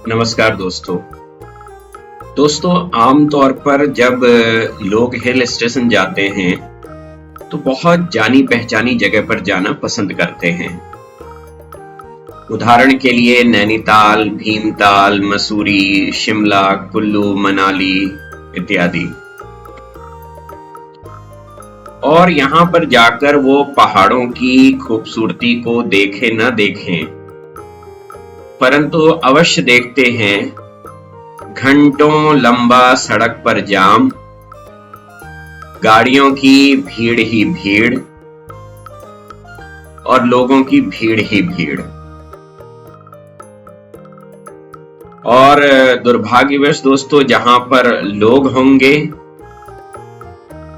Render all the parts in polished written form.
नमस्कार दोस्तों आमतौर पर जब लोग हिल स्टेशन जाते हैं तो बहुत जानी पहचानी जगह पर जाना पसंद करते हैं। उदाहरण के लिए नैनीताल, भीमताल, मसूरी, शिमला, कुल्लू, मनाली इत्यादि। और यहाँ पर जाकर वो पहाड़ों की खूबसूरती को देखें न देखें, परंतु अवश्य देखते हैं घंटों लंबा सड़क पर जाम, गाड़ियों की भीड़ ही भीड़ और लोगों की भीड़ ही भीड़। और दुर्भाग्यवश दोस्तों, जहां पर लोग होंगे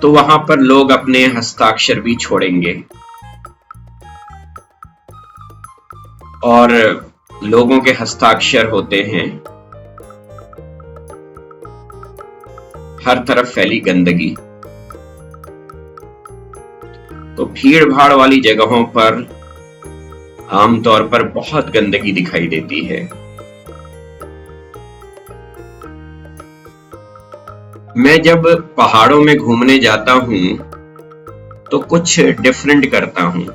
तो वहां पर लोग अपने हस्ताक्षर भी छोड़ेंगे और लोगों के हस्ताक्षर होते हैं हर तरफ फैली गंदगी। तो भीड़ भाड़ वाली जगहों पर आमतौर पर बहुत गंदगी दिखाई देती है। मैं जब पहाड़ों में घूमने जाता हूं तो कुछ डिफरेंट करता हूं।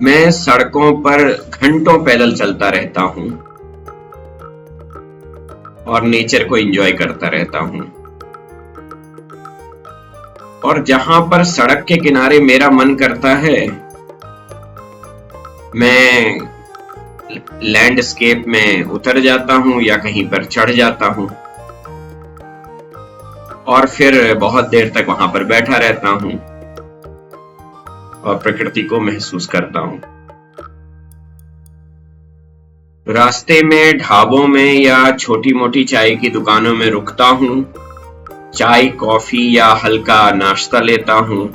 मैं सड़कों पर घंटों पैदल चलता रहता हूं और नेचर को एंजॉय करता रहता हूं। और जहां पर सड़क के किनारे मेरा मन करता है, मैं लैंडस्केप में उतर जाता हूं या कहीं पर चढ़ जाता हूं और फिर बहुत देर तक वहां पर बैठा रहता हूं और प्रकृति को महसूस करता हूं। रास्ते में ढाबों में या छोटी मोटी चाय की दुकानों में रुकता हूं, चाय, कॉफी या हल्का नाश्ता लेता हूं।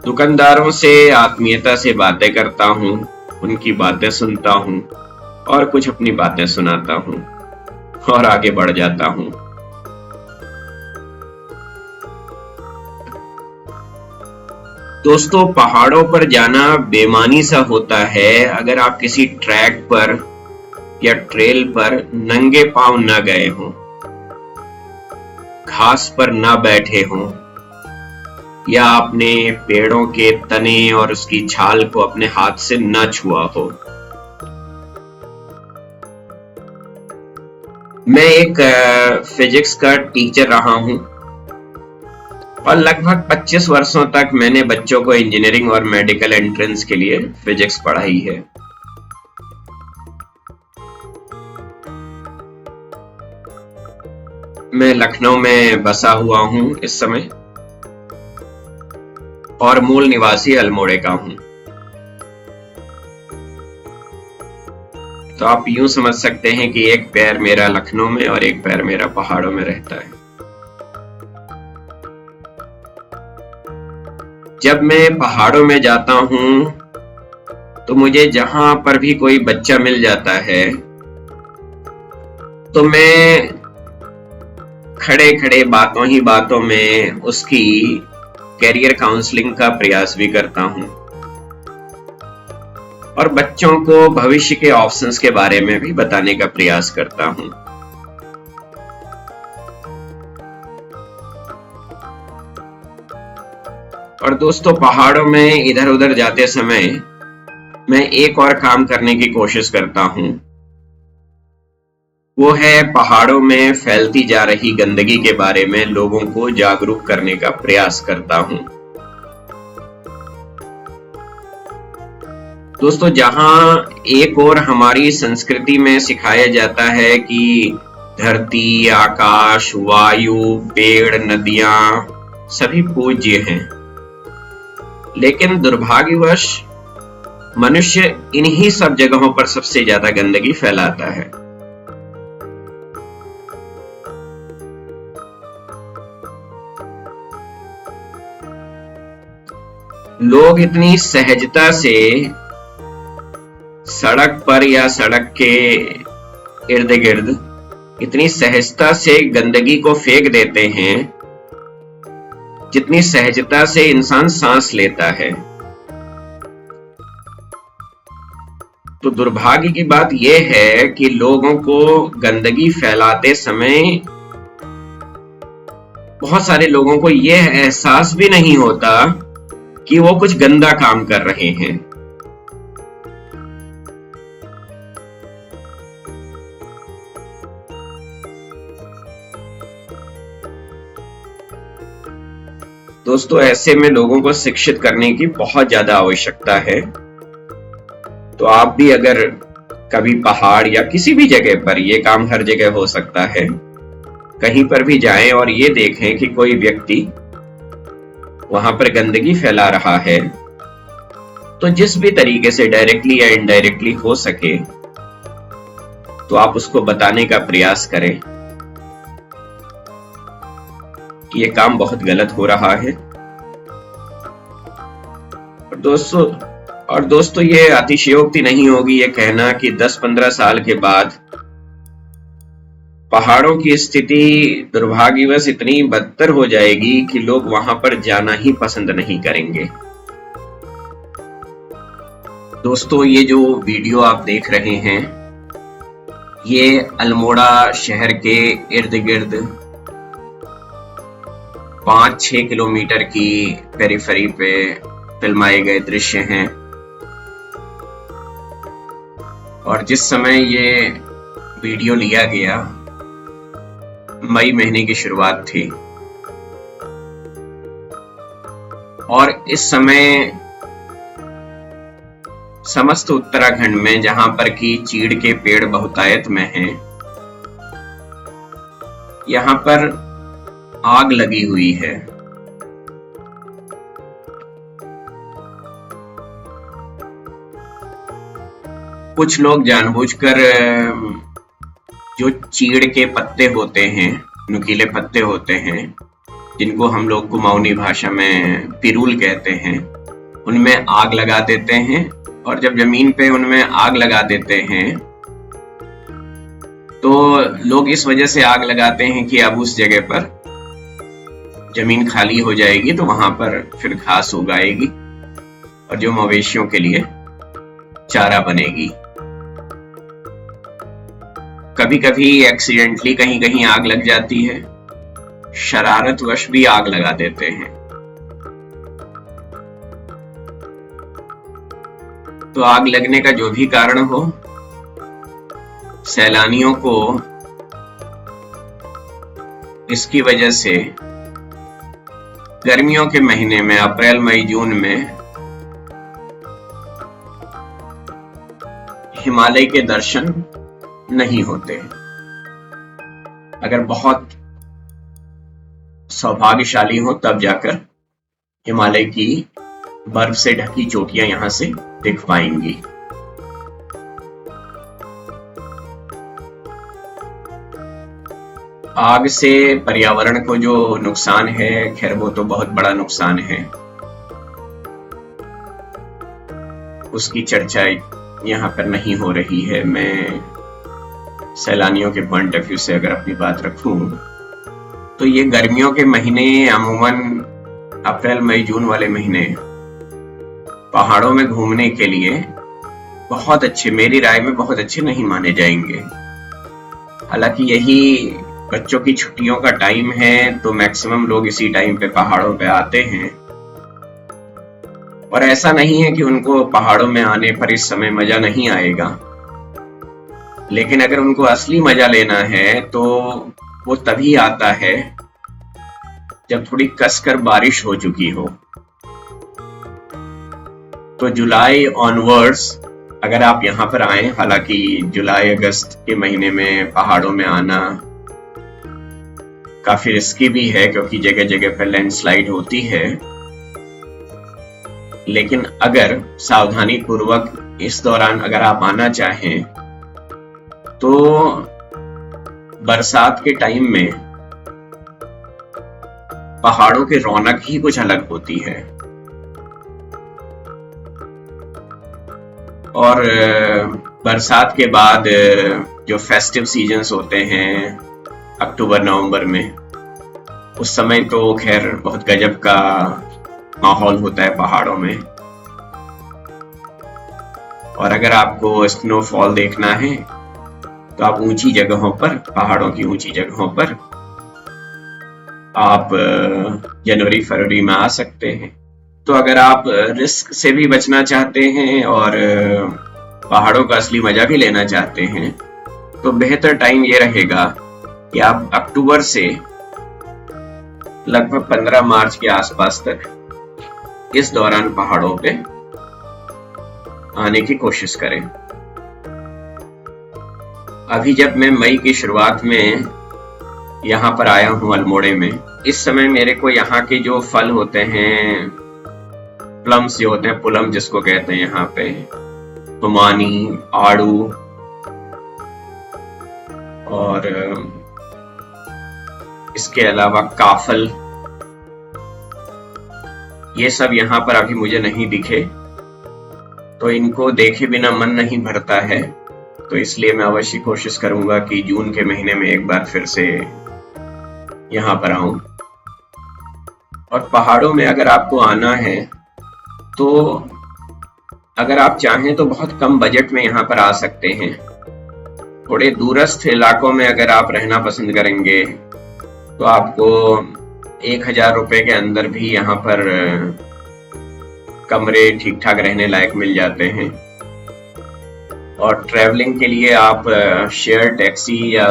दुकानदारों से आत्मीयता से बातें करता हूं, उनकी बातें सुनता हूं और कुछ अपनी बातें सुनाता हूं और आगे बढ़ जाता हूं। दोस्तों, पहाड़ों पर जाना बेमानी सा होता है अगर आप किसी ट्रैक पर या ट्रेल पर नंगे पांव न गए हों, घास पर न बैठे हों या आपने पेड़ों के तने और उसकी छाल को अपने हाथ से न छुआ हो। मैं एक फिजिक्स का टीचर रहा हूं और लगभग 25 वर्षों तक मैंने बच्चों को इंजीनियरिंग और मेडिकल एंट्रेंस के लिए फिजिक्स पढ़ाई है। मैं लखनऊ में बसा हुआ हूं इस समय और मूल निवासी अल्मोड़े का हूं। तो आप यूं समझ सकते हैं कि एक पैर मेरा लखनऊ में और एक पैर मेरा पहाड़ों में रहता है। जब मैं पहाड़ों में जाता हूं तो मुझे जहां पर भी कोई बच्चा मिल जाता है तो मैं खड़े खड़े बातों ही बातों में उसकी कैरियर काउंसलिंग का प्रयास भी करता हूं और बच्चों को भविष्य के ऑप्शंस के बारे में भी बताने का प्रयास करता हूं। और दोस्तों, पहाड़ों में इधर उधर जाते समय मैं एक और काम करने की कोशिश करता हूं, वो है पहाड़ों में फैलती जा रही गंदगी के बारे में लोगों को जागरूक करने का प्रयास करता हूं। दोस्तों, जहां एक और हमारी संस्कृति में सिखाया जाता है कि धरती, आकाश, वायु, पेड़, नदियां सभी पूज्य हैं, लेकिन दुर्भाग्यवश मनुष्य इन्हीं सब जगहों पर सबसे ज्यादा गंदगी फैलाता है। लोग इतनी सहजता से सड़क पर या सड़क के इर्द गिर्द इतनी सहजता से गंदगी को फेंक देते हैं जितनी सहजता से इंसान सांस लेता है। तो दुर्भाग्य की बात यह है कि लोगों को गंदगी फैलाते समय बहुत सारे लोगों को यह एहसास भी नहीं होता कि वो कुछ गंदा काम कर रहे हैं। दोस्तों, ऐसे में लोगों को शिक्षित करने की बहुत ज्यादा आवश्यकता है। तो आप भी अगर कभी पहाड़ या किसी भी जगह पर, ये काम हर जगह हो सकता है, कहीं पर भी जाएं और ये देखें कि कोई व्यक्ति वहां पर गंदगी फैला रहा है, तो जिस भी तरीके से डायरेक्टली या इनडायरेक्टली हो सके तो आप उसको बताने का प्रयास करें कि ये काम बहुत गलत हो रहा है। और दोस्तों ये अतिशयोक्ति नहीं होगी ये कहना कि 10-15 साल के बाद पहाड़ों की स्थिति दुर्भाग्यवश इतनी बदतर हो जाएगी कि लोग वहां पर जाना ही पसंद नहीं करेंगे। दोस्तों, ये जो वीडियो आप देख रहे हैं, ये अल्मोड़ा शहर के इर्द गिर्द 5-6 किलोमीटर की पेरिफेरी पे फिल्माए गए दृश्य हैं। और जिस समय ये वीडियो लिया गया, मई महीने की शुरुआत थी और इस समय समस्त उत्तराखंड में, जहां पर कि चीड़ के पेड़ बहुतायत में हैं, यहां पर आग लगी हुई है। कुछ लोग जानबूझकर जो चीड़ के पत्ते होते हैं, नुकीले पत्ते होते हैं, जिनको हम लोग कुमाऊनी भाषा में पिरूल कहते हैं, उनमें आग लगा देते हैं। और जब जमीन पे उनमें आग लगा देते हैं तो लोग इस वजह से आग लगाते हैं कि अब उस जगह पर जमीन खाली हो जाएगी तो वहां पर फिर घास उगाएगी और जो मवेशियों के लिए चारा बनेगी। कभी कभी एक्सीडेंटली कहीं कहीं आग लग जाती है, शरारतवश भी आग लगा देते हैं। तो आग लगने का जो भी कारण हो, सैलानियों को इसकी वजह से गर्मियों के महीने में, अप्रैल मई जून में, हिमालय के दर्शन नहीं होते। अगर बहुत सौभाग्यशाली हो तब जाकर हिमालय की बर्फ से ढकी चोटियां यहां से दिख पाएंगी। आग से पर्यावरण को जो नुकसान है, खैर वो तो बहुत बड़ा नुकसान है, उसकी चर्चा यहाँ पर नहीं हो रही है। मैं सैलानियों के पॉइंट ऑफ व्यू से अगर अपनी बात रखूं तो ये गर्मियों के महीने, अमूमन अप्रैल मई जून वाले महीने पहाड़ों में घूमने के लिए बहुत अच्छे, मेरी राय में बहुत अच्छे नहीं माने जाएंगे। हालांकि यही बच्चों की छुट्टियों का टाइम है तो मैक्सिमम लोग इसी टाइम पे पहाड़ों पे आते हैं। और ऐसा नहीं है कि उनको पहाड़ों में आने पर इस समय मजा नहीं आएगा, लेकिन अगर उनको असली मजा लेना है तो वो तभी आता है जब थोड़ी कसकर बारिश हो चुकी हो। तो जुलाई ऑनवर्ड्स अगर आप यहाँ पर आए, हालांकि जुलाई अगस्त के महीने में पहाड़ों में आना काफी रिस्की भी है क्योंकि जगह जगह पर लैंडस्लाइड होती है, लेकिन अगर सावधानी पूर्वक इस दौरान अगर आप आना चाहें तो बरसात के टाइम में पहाड़ों की रौनक ही कुछ अलग होती है। और बरसात के बाद जो फेस्टिव सीजन्स होते हैं अक्टूबर नवंबर में, उस समय तो खैर बहुत गजब का माहौल होता है पहाड़ों में। और अगर आपको स्नोफॉल देखना है तो आप ऊंची जगहों पर, पहाड़ों की ऊंची जगहों पर आप जनवरी फरवरी में आ सकते हैं। तो अगर आप रिस्क से भी बचना चाहते हैं और पहाड़ों का असली मजा भी लेना चाहते हैं तो बेहतर टाइम ये रहेगा कि आप अक्टूबर से लगभग 15 मार्च के आसपास तक इस दौरान पहाड़ों पे आने की कोशिश करें। अभी जब मैं मई की शुरुआत में यहाँ पर आया हूँ अल्मोड़े में, इस समय मेरे को यहाँ के जो फल होते हैं, प्लम्स जो होते हैं, पुलम जिसको कहते हैं यहाँ पे, खुमानी, आड़ू और इसके अलावा काफल, ये सब यहाँ पर अभी मुझे नहीं दिखे, तो इनको देखे बिना मन नहीं भरता है। तो इसलिए मैं अवश्य कोशिश करूंगा कि जून के महीने में एक बार फिर से यहाँ पर आऊं। और पहाड़ों में अगर आपको आना है तो अगर आप चाहें तो बहुत कम बजट में यहाँ पर आ सकते हैं। थोड़े दूरस्थ इलाकों में अगर आप रहना पसंद करेंगे तो आपको 1000 रुपए के अंदर भी यहाँ पर कमरे ठीक ठाक रहने लायक मिल जाते हैं। और ट्रैवलिंग के लिए आप शेयर टैक्सी या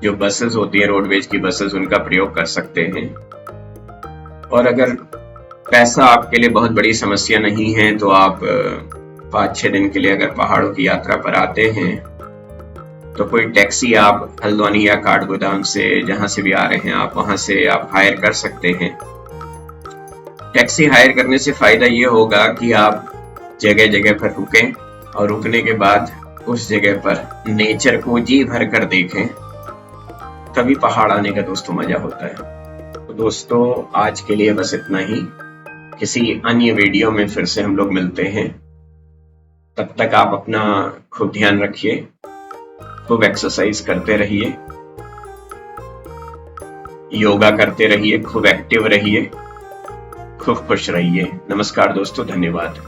जो बसेस होती है, रोडवेज की बसेस, उनका प्रयोग कर सकते हैं। और अगर पैसा आपके लिए बहुत बड़ी समस्या नहीं है तो आप 5-6 दिन के लिए अगर पहाड़ों की यात्रा पर आते हैं तो कोई टैक्सी आप हल्द्वानी या काठगोदाम से, जहां से भी आ रहे हैं आप, वहां से आप हायर कर सकते हैं। टैक्सी हायर करने से फायदा ये होगा कि आप जगह जगह पर रुकें और रुकने के बाद उस जगह पर नेचर को जी भर कर देखें, तभी पहाड़ आने का दोस्तों मजा होता है। तो दोस्तों आज के लिए बस इतना ही। किसी अन्य वीडियो में फिर से हम लोग मिलते हैं। तब तक आप अपना खूब ध्यान रखिए, खूब एक्सरसाइज करते रहिए, योगा करते रहिए, खूब एक्टिव रहिए, खूब खुश रहिए। नमस्कार दोस्तों, धन्यवाद।